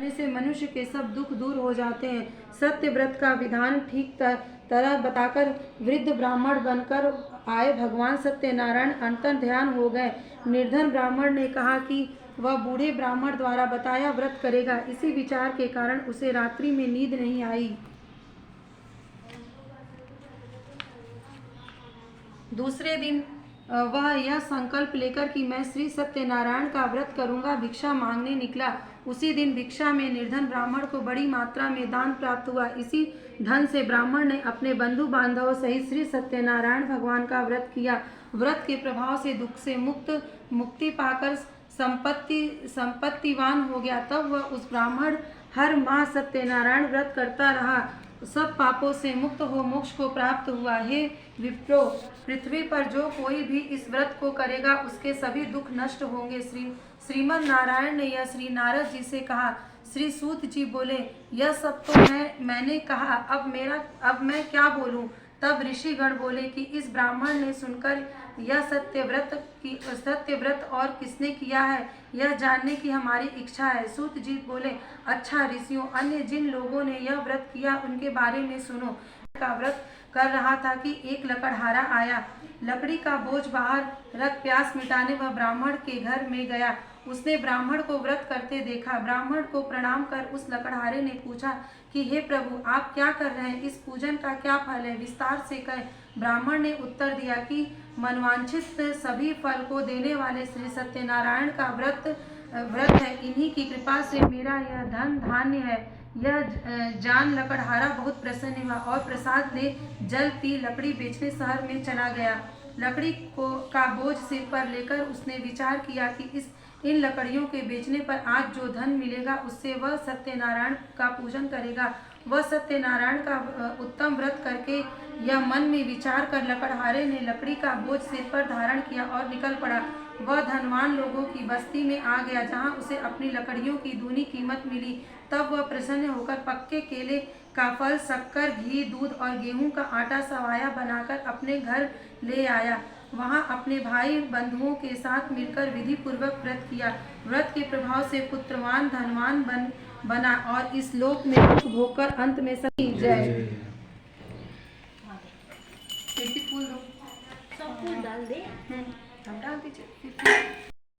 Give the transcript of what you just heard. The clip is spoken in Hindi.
करने से मनुष्य के सब दुख दूर हो जाते हैं। सत्य व्रत का विधान ठीक तरह बताकर वृद्ध ब्राह्मण बनकर आए भगवान सत्यनारायण अंतर ध्यान हो गए। निर्धन ब्राह्मण ने कहा कि वह बूढ़े ब्राह्मण द्वारा बताया व्रत करेगा। इसी विचार के कारण उसे रात्रि में नींद नहीं आई। दूसरे दिन वह यह संकल्प लेकर कि मैं श्री सत्यनारायण का व्रत करूंगा, भिक्षा मांगने निकला। उसी दिन भिक्षा में निर्धन ब्राह्मण को बड़ी मात्रा में दान प्राप्त हुआ। इसी धन से ब्राह्मण ने अपने बंधु बांधवों सहित श्री सत्यनारायण भगवान का व्रत किया। व्रत के प्रभाव से दुख से मुक्ति पाकर संपत्तिवान हो गया। तब वह उस ब्राह्मण हर माह सत्यनारायण व्रत करता रहा, सब पापों से मुक्त हो मोक्ष को प्राप्त हुआ। हे विप्रो, पृथ्वी पर जो कोई भी इस व्रत को करेगा उसके सभी दुख नष्ट होंगे। श्रीमन नारायण ने यह श्री नारद जी से कहा। श्री सूत जी बोले, यह सब तो मैंने कहा, अब मैं क्या बोलूं। तब ऋषिगण बोले कि इस ब्राह्मण ने सुनकर यह सत्य व्रत और किसने किया है, यह जानने की हमारी इच्छा है। सूत जी बोले, अच्छा ऋषियों, अन्य जिन लोगों ने यह व्रत किया उनके बारे में सुनो। का व्रत कर रहा था कि एक लकड़हारा आया। लकड़ी का बोझ बाहर रख प्यास मिटाने वह ब्राह्मण के घर में गया। उसने ब्राह्मण को व्रत करते देखा। ब्राह्मण को प्रणाम कर उस लकड़हारे ने पूछा कि हे प्रभु, आप क्या कर रहे हैं, इस पूजन का क्या फल है, विस्तार से कहें। ब्राह्मण ने उत्तर दिया कि मनवांछित सभी फल को देने वाले श्री सत्यनारायण का व्रत है। इन्हीं की कृपा से मेरा यह धन धान्य है। यह जान लकड़हारा बहुत प्रसन्न हुआ और प्रसाद ले जल पी लकड़ी बेचने शहर में चला गया। लकड़ी का बोझ सिर पर लेकर उसने विचार किया कि इन लकड़ियों के बेचने पर आज जो धन मिलेगा उससे वह सत्यनारायण का पूजन करेगा। वह सत्यनारायण का उत्तम व्रत करके यह मन में विचार कर लकड़हारे ने लकड़ी का बोझ सिर पर धारण किया और निकल पड़ा। वह धनवान लोगों की बस्ती में आ गया जहाँ उसे अपनी लकड़ियों की दूनी कीमत मिली। तब वह प्रसन्न होकर पक्के केले का फल, शक्कर, घी, दूध और गेहूं का आटा सवाया बनाकर अपने घर ले आया। वहां अपने भाई बंधुओं के साथ मिलकर विधि पूर्वक व्रत किया। व्रत के प्रभाव से पुत्रवान धनवान बना और इस लोक में दुख भोगकर अंत में सही जय। फूल दो, सब फूल डाल दे, हम डाल दीजिए।